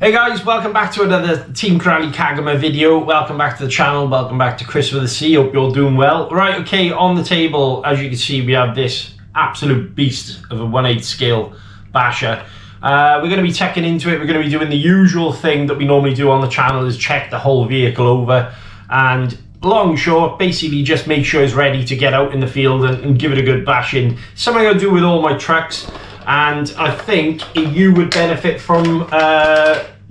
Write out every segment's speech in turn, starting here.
Hey guys, welcome back to another Team Corally Kagama video. Welcome back to the channel, welcome back to ChriswithaC. Hope you're doing well. Right, okay, on the table, as you can see, we have this absolute beast of a 1/8 scale basher. We're going to be checking into it. We're going to be doing the usual thing that we normally do on the channel, is check the whole vehicle over, and long short, basically just make sure it's ready to get out in the field and give it a good bashing. Something I do with all my trucks. And I think you would benefit from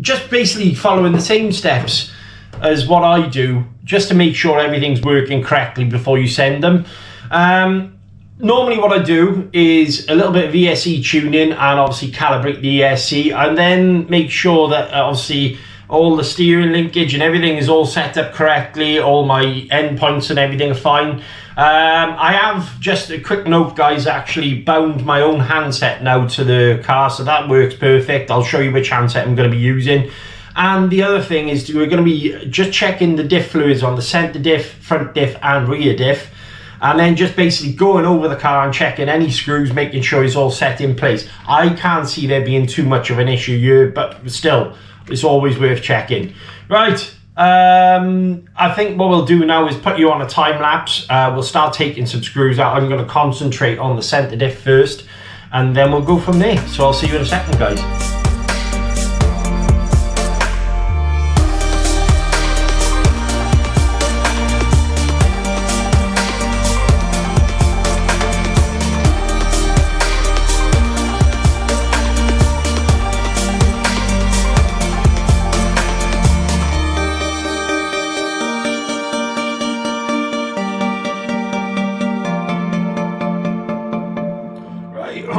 just basically following the same steps as what I do, just to make sure everything's working correctly before you send them. Normally what I do is a little bit of ESC tuning and obviously calibrate the ESC, and then make sure that obviously all the steering linkage and everything is all set up correctly, all my endpoints and everything are fine. I have, just a quick note guys, actually bound my own handset now to the car, so that works perfect. I'll show you which handset I'm going to be using. And the other thing is we're going to be just checking the diff fluids on the center diff, front diff and rear diff, and then just basically going over the car and checking any screws, making sure it's all set in place. I can't see there being too much of an issue here, but still, it's always worth checking. Right, I think what we'll do now is put you on a time lapse. We'll start taking some screws out. I'm going to concentrate on the center diff first, and then we'll go from there. So I'll see you in a second, guys.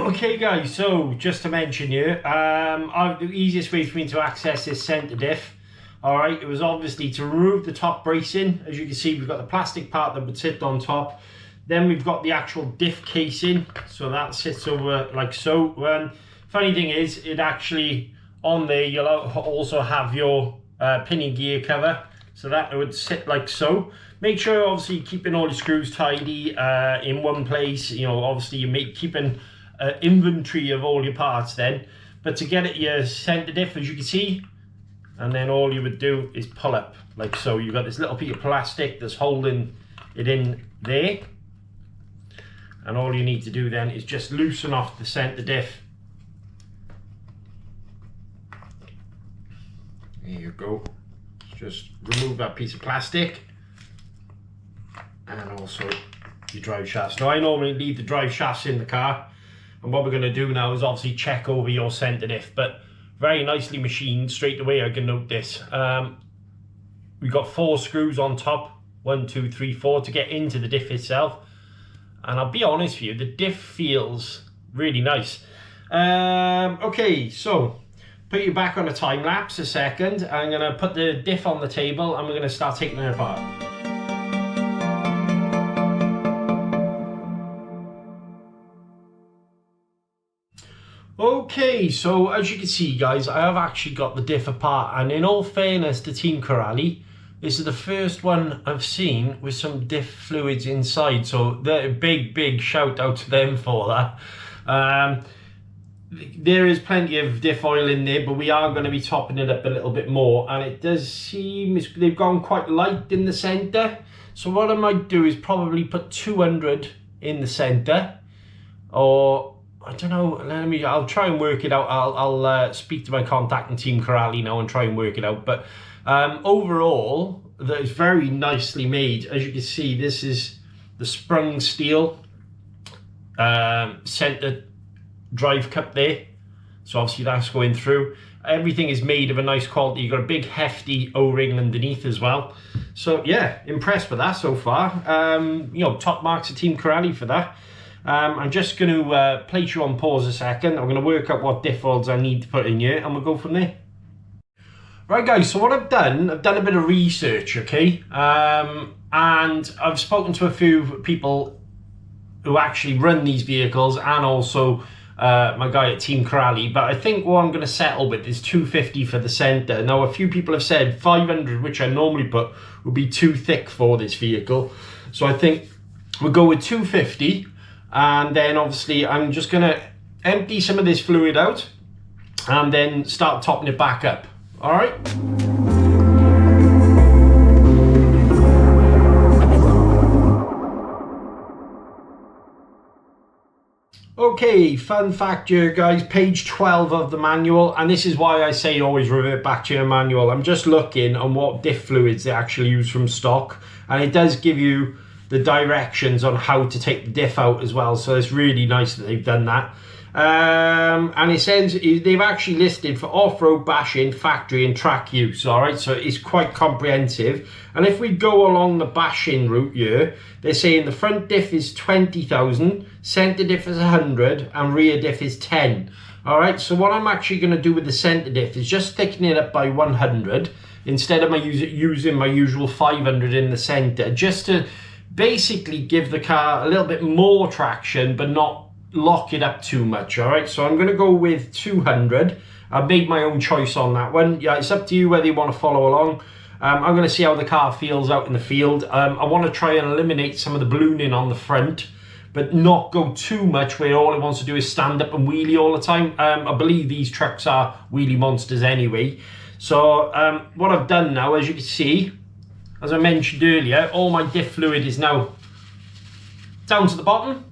Okay guys, so just to mention here, the easiest way for me to access this center diff, alright, it was obviously to remove the top bracing. As you can see, we've got the plastic part that would sit on top, then we've got the actual diff casing, so that sits over like so. Funny thing is, it actually, on there you'll also have your pinion gear cover, so that would sit like so. Make sure obviously you're keeping all your screws tidy in one place. You know, obviously you're keeping inventory of all your parts then, but to get at your center diff, as you can see, and then all you would do is pull up like so. You've got this little piece of plastic that's holding it in there, and all you need to do then is just loosen off the center diff. There you go. Just remove that piece of plastic, and also your drive shafts. Now I normally leave the drive shafts in the car, and what we're going to do now is obviously check over your center diff, but very nicely machined straight away. I can note this. We've got 4 screws on top, 1, 2, 3, 4 to get into the diff itself, and I'll be honest with you, the diff feels really nice. Okay, so put you back on a time lapse a second. I'm going to put the diff on the table and we're going to start taking it apart. Okay, so as you can see guys, I have actually got the diff apart, and in all fairness to Team Corally, this is the first one I've seen with some diff fluids inside, so they're big shout out to them for that. There is plenty of diff oil in there, but we are going to be topping it up a little bit more, and it does seem they've gone quite light in the center. So what I might do is probably put 200 in the center, or I don't know, I'll try and work it out. I'll speak to my contact in Team Corally now and try and work it out. But overall, that is very nicely made. As you can see, this is the sprung steel center drive cup there. So obviously that's going through. Everything is made of a nice quality. You've got a big hefty O-ring underneath as well. So yeah, impressed with that so far. You know, top marks of Team Corally for that. I'm just going to place you on pause a second. I'm going to work out what diff oils I need to put in here, and we'll go from there. Right guys, so what I've done a bit of research, okay? And I've spoken to a few people who actually run these vehicles, and also my guy at Team Corally, but I think what I'm going to settle with is 250 for the center. Now a few people have said 500, which I normally put, would be too thick for this vehicle, so I think we'll go with 250. And then obviously I'm just going to empty some of this fluid out and then start topping it back up. All right. Okay, fun fact here guys, page 12 of the manual, and this is why I say always revert back to your manual. I'm just looking on what diff fluids they actually use from stock, and it does give you the directions on how to take the diff out as well, so it's really nice that they've done that. And it says they've actually listed for off-road, bashing, factory and track use. All right, so it's quite comprehensive. And if we go along the bashing route here, they're saying the front diff is 20,000, center diff is 100 and rear diff is 10. All right, so what I'm actually going to do with the center diff is just thicken it up by 100 instead of using my usual 500 in the center, just to basically give the car a little bit more traction but not lock it up too much. All right, so I'm going to go with 200. I've made my own choice on that one. Yeah, it's up to you whether you want to follow along. I'm going to see how the car feels out in the field. I want to try and eliminate some of the ballooning on the front, but not go too much where all it wants to do is stand up and wheelie all the time. I believe these trucks are wheelie monsters anyway. So what I've done now, as you can see, as I mentioned earlier, all my diff fluid is now down to the bottom.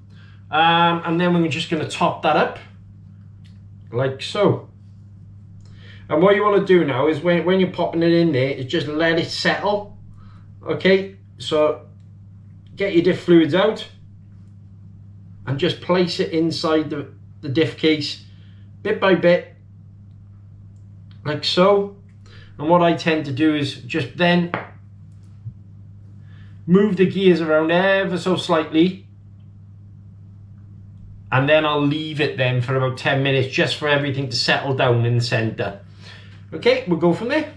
And then we're just going to top that up like so. And what you want to do now is when you're popping it in there, is just let it settle. Okay, so get your diff fluids out and just place it inside the diff case bit by bit like so. And what I tend to do is just then move the gears around ever so slightly, and then I'll leave it then for about 10 minutes just for everything to settle down in the center. Okay, we'll go from there.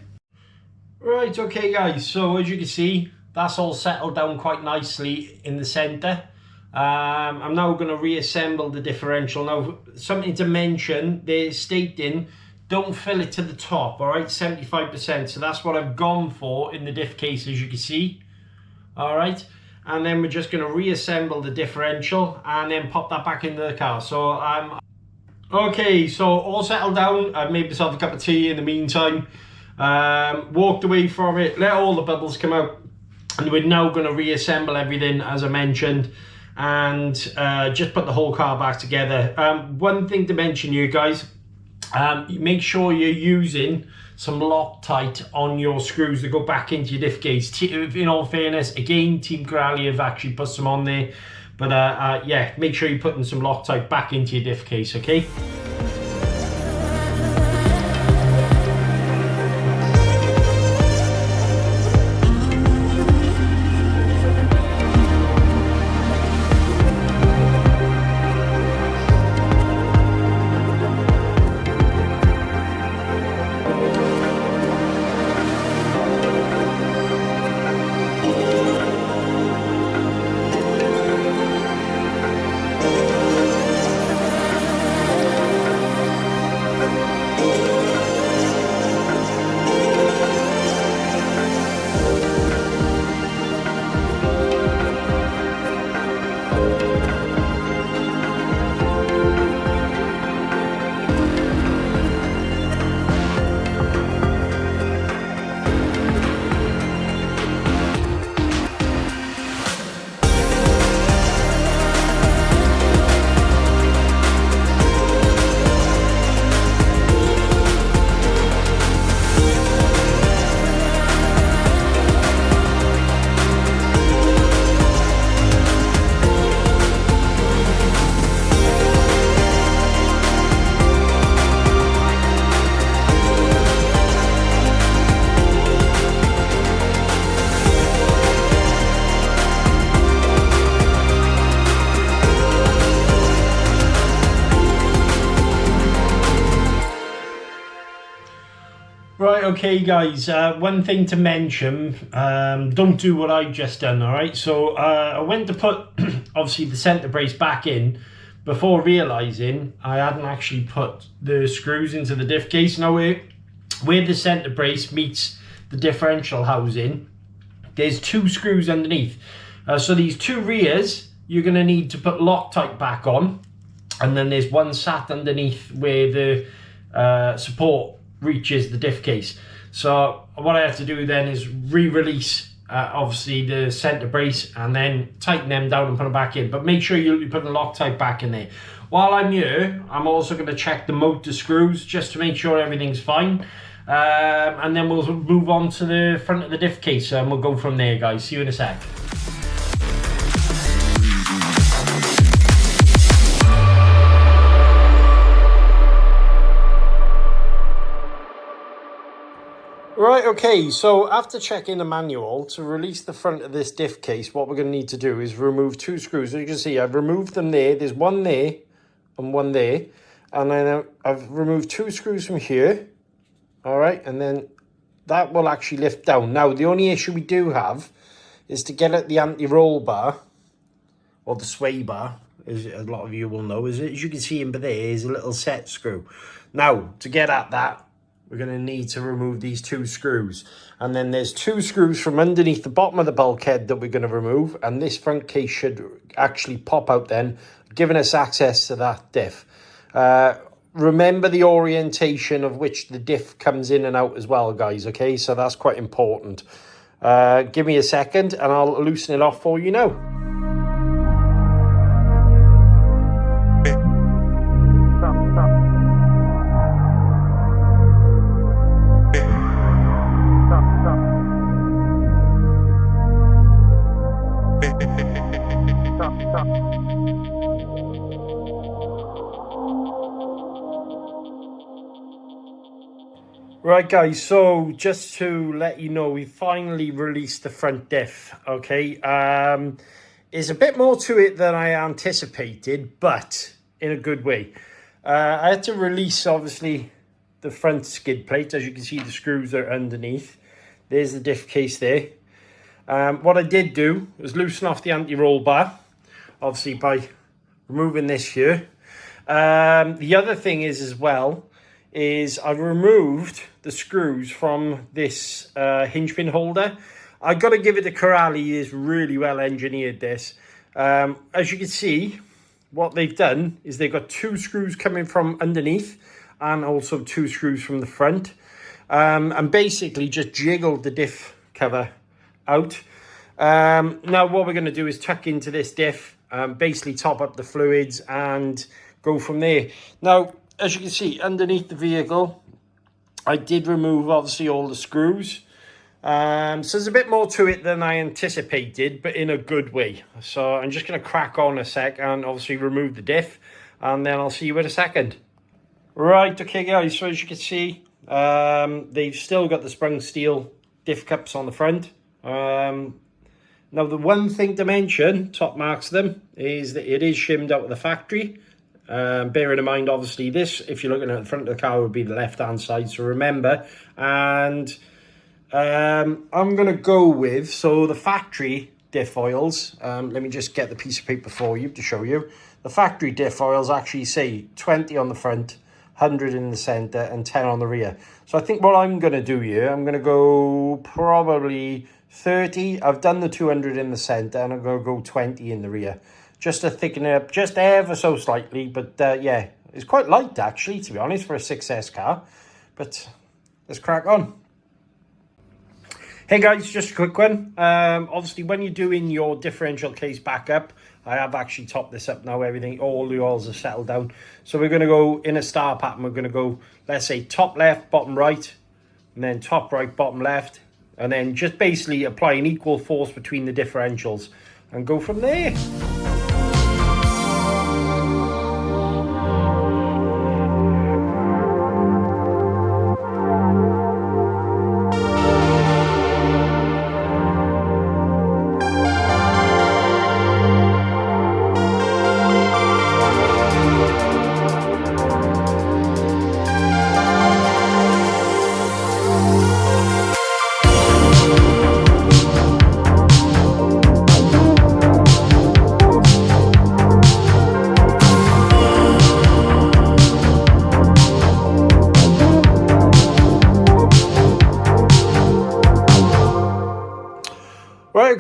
Right, okay guys, so as you can see, that's all settled down quite nicely in the center. I'm now going to reassemble the differential. Now, something to mention, they're stating don't fill it to the top, all right, 75%. So that's what I've gone for in the diff case, as you can see. All right. And then we're just going to reassemble the differential and then pop that back into the car. So okay, so all settled down. I've made myself a cup of tea in the meantime, walked away from it, let all the bubbles come out, and we're now going to reassemble everything as I mentioned, and just put the whole car back together. One thing to mention here guys, make sure you're using some Loctite on your screws that go back into your diff case. In all fairness, again, Team Corally have actually put some on there, but yeah, make sure you're putting some Loctite back into your diff case, okay? Right, okay guys, one thing to mention, don't do what I've just done, alright? So I went to put, obviously, the centre brace back in before realising I hadn't actually put the screws into the diff case. Now where the centre brace meets the differential housing, there's two screws underneath. So these two rears, you're going to need to put Loctite back on, and then there's one sat underneath where the support reaches the diff case. So what I have to do then is re-release obviously the center brace and then tighten them down and put them back in. But make sure you put the Loctite back in there. While I'm here, I'm also going to check the motor screws just to make sure everything's fine. And then we'll move on to the front of the diff case and we'll go from there, guys. See you in a sec. Right, okay, so after checking the manual, to release the front of this diff case, what we're going to need to do is remove 2 screws. As you can see, I've removed them there. There's one there and one there. And then I've removed 2 screws from here. All right, and then that will actually lift down. Now, the only issue we do have is to get at the anti-roll bar, or the sway bar, as a lot of you will know. As you can see in there is a little set screw. Now, to get at that, we're going to need to remove these 2 screws. And then there's 2 screws from underneath the bottom of the bulkhead that we're going to remove. And this front case should actually pop out then, giving us access to that diff. Remember the orientation of which the diff comes in and out as well, guys, okay? So that's quite important. Give me a second and I'll loosen it off for you now. Right, guys, so just to let you know, we finally released the front diff, okay? There's a bit more to it than I anticipated, but in a good way. I had to release, obviously, the front skid plate. As you can see, the screws are underneath. There's the diff case there. What I did do was loosen off the anti-roll bar, obviously by removing this here. The other thing is as well, is I've removed the screws from this hinge pin holder. I've got to give it to Corally, is really well engineered this. As you can see, what they've done is they've got 2 screws coming from underneath and also 2 screws from the front. And basically just jiggled the diff cover out. Now what we're going to do is tuck into this diff, basically top up the fluids and go from there. Now, as you can see, underneath the vehicle, I did remove, obviously, all the screws. So there's a bit more to it than I anticipated, but in a good way. So I'm just going to crack on a sec and obviously remove the diff, and then I'll see you in a second. Right, okay, guys, so as you can see, they've still got the sprung steel diff cups on the front. Now, the one thing to mention, top marks them, is that it is shimmed out of the factory. Bearing in mind, obviously, this, if you're looking at the front of the car, would be the left-hand side, so remember. And I'm going to go with, so the factory diff oils, let me just get the piece of paper for you to show you. The factory diff oils actually say 20 on the front, 100 in the centre, and 10 on the rear. So I think what I'm going to do here, I'm going to go probably 30. I've done the 200 in the centre, and I'm going to go 20 in the rear. Just to thicken it up just ever so slightly. But yeah, it's quite light actually, to be honest, for a 6S car. But let's crack on. Hey guys, just a quick one. Obviously, when you're doing your differential case backup, I have actually topped this up now. Everything, all the oils are settled down. So we're going to go in a star pattern. We're going to go, let's say, top left, bottom right, and then top right, bottom left. And then just basically apply an equal force between the differentials and go from there.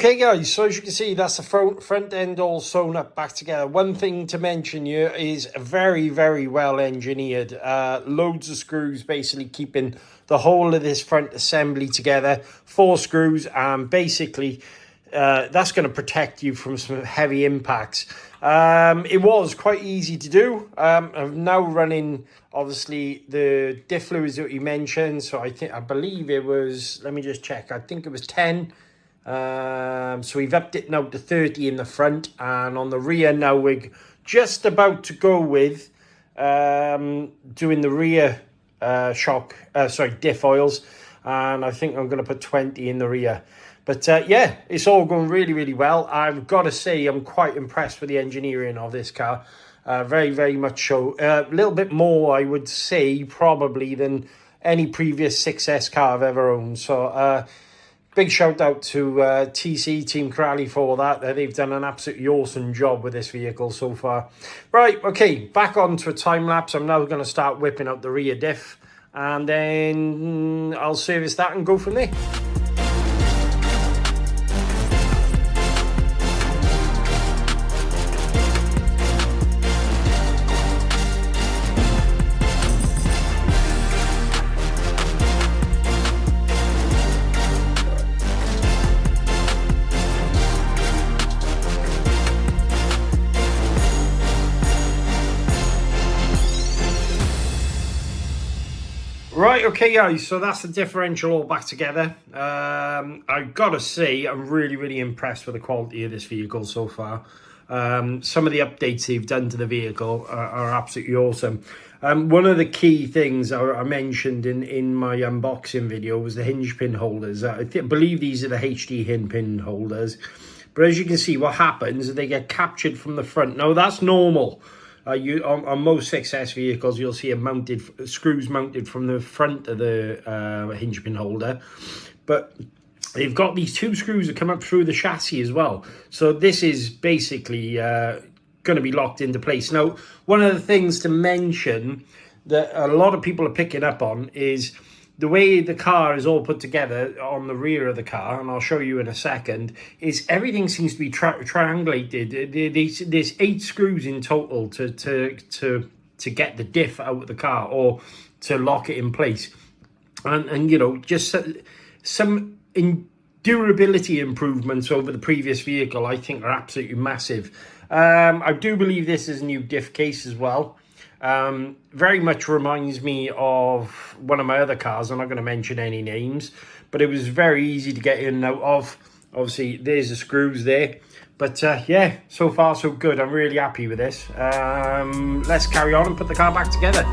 Okay guys, so as you can see, that's the front end all sewn up back together. One thing to mention here is very, very well engineered. Loads of screws basically keeping the whole of this front assembly together. 4 screws, and basically that's going to protect you from some heavy impacts. It was quite easy to do. I'm now running obviously the diff fluids that you mentioned, so I believe it was, let me just check, I think it was 10. So we've upped it now to 30 in the front, and on the rear now we're just about to go with doing the rear diff oils, and I think I'm going to put 20 in the rear. But yeah, it's all going really, really well. I've got to say I'm quite impressed with the engineering of this car. Very, very much so. A little bit more, I would say, probably than any previous 6S car I've ever owned. So big shout out to TC, Team Corally, for that. They've done an absolutely awesome job with this vehicle so far. Right, okay, back onto a time lapse. I'm now going to start whipping out the rear diff, and then I'll service that and go from there. Right, okay guys, so that's the differential all back together. I've got to say, I'm really, really impressed with the quality of this vehicle so far. Some of the updates they've done to the vehicle are absolutely awesome. One of the key things I mentioned in my unboxing video was the hinge pin holders. I believe these are the HD hinge pin holders. But as you can see, what happens is they get captured from the front. Now, that's normal. On most 6S vehicles, you'll see screws mounted from the front of the hinge pin holder, but they've got these 2 screws that come up through the chassis as well. So this is basically going to be locked into place. Now, one of the things to mention that a lot of people are picking up on is the way the car is all put together on the rear of the car, and I'll show you in a second, is everything seems to be triangulated. There's 8 screws in total to get the diff out of the car, or to lock it in place. And you know, just some durability improvements over the previous vehicle, I think, are absolutely massive. I do believe this is a new diff case as well. Very much reminds me of one of my other cars. I'm not going to mention any names, but it was very easy to get in and out of. Obviously, there's the screws there. But yeah, so far so good. I'm really happy with this. Let's carry on and put the car back together.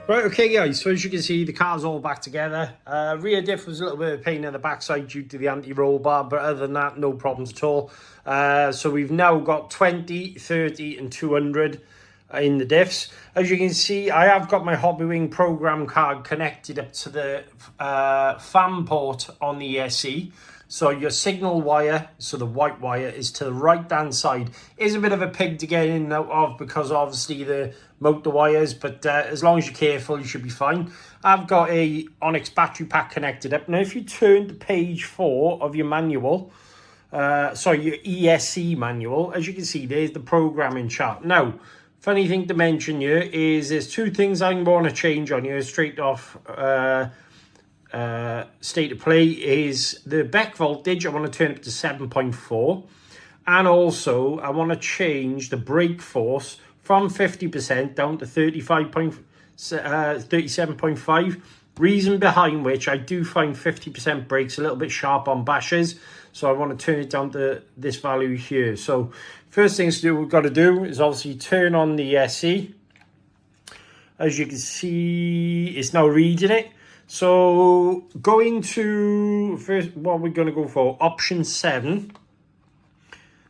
Right, okay guys, so as you can see, the car's all back together. Rear diff was a little bit of a pain in the backside due to the anti-roll bar, but other than that, no problems at all. So we've now got 20, 30 and 200 in the diffs. As you can see, I have got my Hobbywing program card connected up to the fan port on the ESC. So your signal wire, so the white wire, is to the right hand side. Is a bit of a pig to get in and out of because obviously the motor wires, but as long as you're careful, you should be fine. I've got a Onyx battery pack connected up. Now if you turn to page 4 of your manual, sorry, your ESC manual, as you can see, there's the programming chart. Now, funny thing to mention here is there's two things I'm going to change on here straight off state of play. Is the back voltage, I want to turn it to 7.4, and also I want to change the brake force from 50% down to 37.5. Reason behind which I do find 50% brakes a little bit sharp on bashes, so I want to turn it down to this value here. So first things to do, we've got to do is obviously turn on the ESC. As you can see, it's now reading it. So going to first, what we're going to go for, option 7.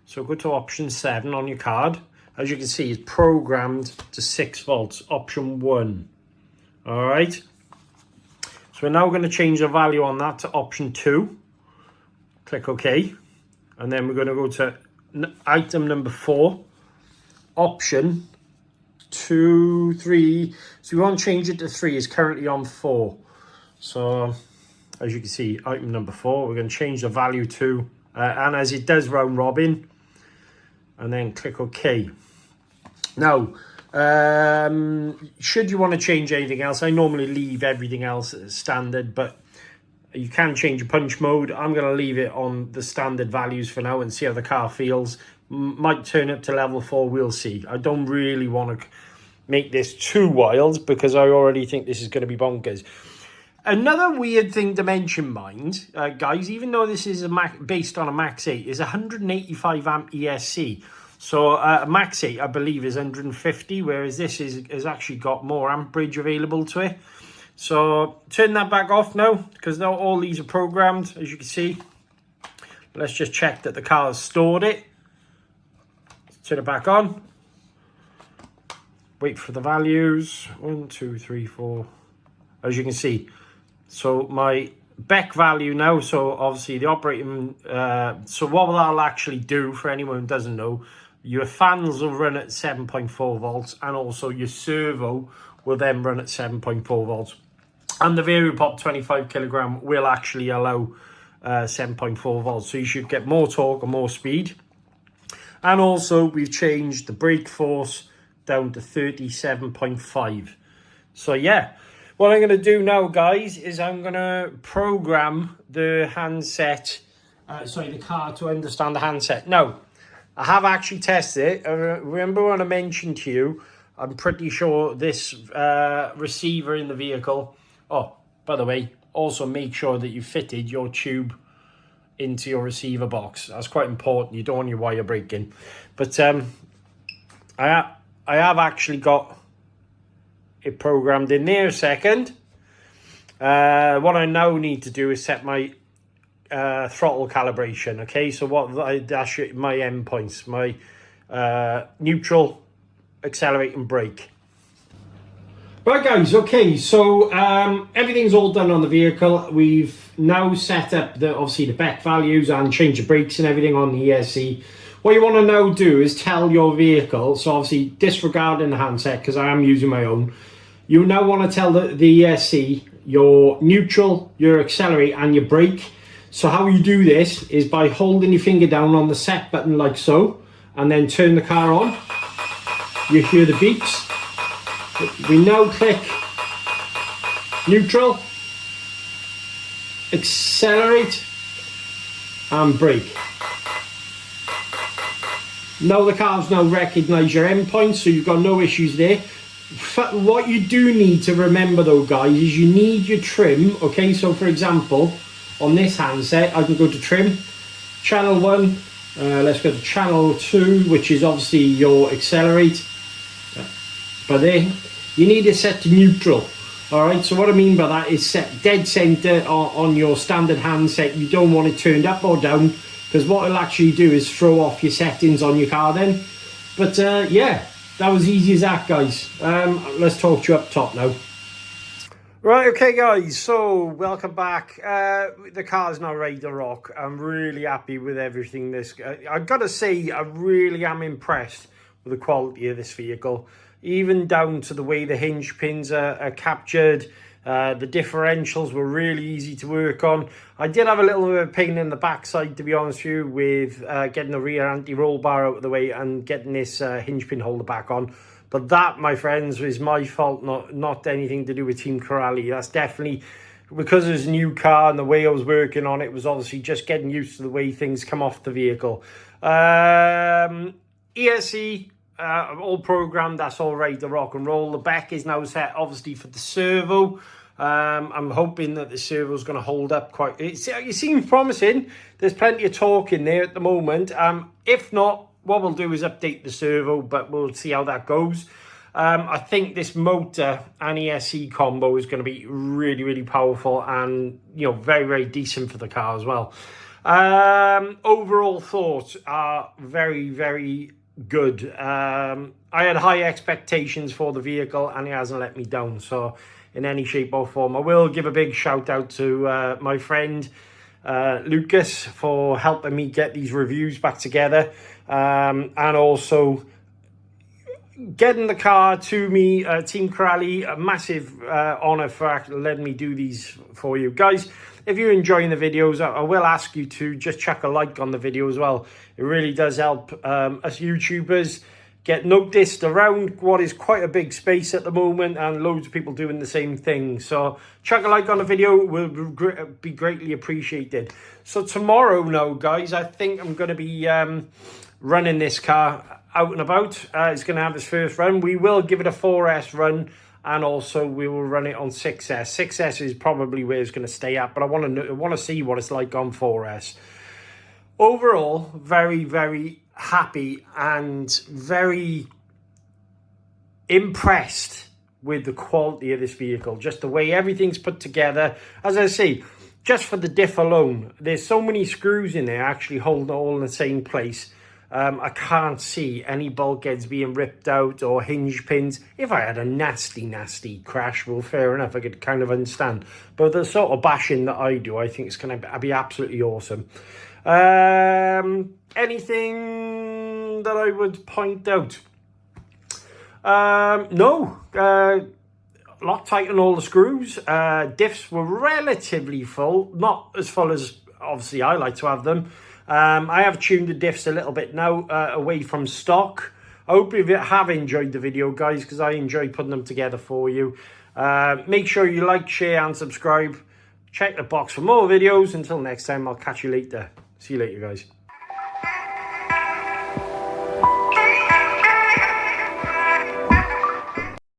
So go to option 7 on your card. As you can see, it's programmed to 6 volts, option 1. All right. So we're now going to change the value on that to option 2. Click OK. And then we're going to go to item number 4, option 2, 3. So we want to change it to 3. It's currently on 4. So as you can see, item number 4, we're going to change the value to, and as it does round robin, and then click OK. Now, should you want to change anything else, I normally leave everything else as standard, but you can change your punch mode. I'm going to leave it on the standard values for now and see how the car feels. Might turn up to level 4, we'll see. I don't really want to make this too wild because I already think this is going to be bonkers. Another weird thing to mention, mind, guys, even though this is based on a Max 8, is 185 amp ESC. So Max 8, I believe, is 150, whereas this has actually got more amperage available to it. So turn that back off now, because now all these are programmed, as you can see. Let's just check that the car has stored it. Turn it back on. Wait for the values. 1, 2, 3, 4. As you can see. So my Beck value now, so obviously the operating, so what that'll actually do for anyone who doesn't know, your fans will run at 7.4 volts and also your servo will then run at 7.4 volts. And the Variopop 25 kilogram will actually allow 7.4 volts. So you should get more torque and more speed. And also we've changed the brake force down to 37.5. So yeah. What I'm going to do now, guys, is I'm going to program the handset, the car to understand the handset. Now, I have actually tested it. Remember when I mentioned to you, I'm pretty sure this receiver in the vehicle. Oh, by the way, also make sure that you fitted your tube into your receiver box. That's quite important. You don't want your wire breaking. But I have actually got it programmed in there a second. What I now need to do is set my throttle calibration. Okay, so that's my endpoints, my neutral, accelerate and brake. Right guys, okay, so everything's all done on the vehicle. We've now set up obviously the Beck values and changed the brakes and everything on the ESC. What you want to now do is tell your vehicle, so obviously disregarding the handset because I am using my own, you now want to tell the ESC your neutral, your accelerate and your brake. So how you do this is by holding your finger down on the set button like so, and then turn the car on. You hear the beeps. We now click neutral, accelerate and brake. Now the car's now recognised your endpoints, so you've got no issues there. What you do need to remember though, guys, is you need your trim. Okay, so for example, on this handset, I can go to trim, channel 1, let's go to channel 2, which is obviously your accelerate. But there, you need to set to neutral. All right, so what I mean by that is set dead center on your standard handset. You don't want it turned up or down, because what it'll actually do is throw off your settings on your car then. But yeah, that was easy as that, guys. Let's talk to you up top now. Right, okay guys, so welcome back. The car's now ready to rock. I'm really happy with everything. I've got to say, I really am impressed with the quality of this vehicle, even down to the way the hinge pins are captured. The differentials were really easy to work on. I did have a little bit of pain in the backside, to be honest with you, with getting the rear anti-roll bar out of the way and getting this hinge pin holder back on. But that, my friends, is my fault, not anything to do with Team Corally. That's definitely because it was a new car and the way I was working on it was obviously just getting used to the way things come off the vehicle. ESC, all programmed, that's all ready to rock and roll. The back is now set, obviously, for the servo. I'm hoping that the servo is going to hold up quite... It seems promising. There's plenty of torque in there at the moment. If not, what we'll do is update the servo, but we'll see how that goes. I think this motor and ESC combo is going to be really, really powerful and, you know, very, very decent for the car as well. Overall thoughts are very, very good. I had high expectations for the vehicle and it hasn't let me down. So in any shape or form, I will give a big shout out to my friend Lucas for helping me get these reviews back together, and also getting the car to me. Team Corally, a massive honor for letting me do these for you guys. If you're enjoying the videos, I will ask you to just chuck a like on the video as well. It really does help us YouTubers get noticed around what is quite a big space at the moment, and loads of people doing the same thing. So chuck a like on the video, will be greatly appreciated. So tomorrow now, guys, I think I'm going to be running this car out and about. It's going to have its first run. We will give it a 4S run, and also we will run it on 6S. 6S is probably where it's going to stay at, but I want to see what it's like on 4S. Overall, very, very happy and very impressed with the quality of this vehicle. Just the way everything's put together. As I say, just for the diff alone, there's so many screws in there actually holding it all in the same place. I can't see any bulkheads being ripped out or hinge pins. If I had a nasty crash, well, fair enough, I could kind of understand. But the sort of bashing that I do, I think it's going to be absolutely awesome. Anything that I would point out? No. Loctite on all the screws. Diffs were relatively full. Not as full as, obviously, I like to have them. I have tuned the diffs a little bit now, away from stock. I hope you have enjoyed the video, guys, because I enjoy putting them together for you. Make sure you like, share, and subscribe. Check the box for more videos. Until next time, I'll catch you later. See you later, guys.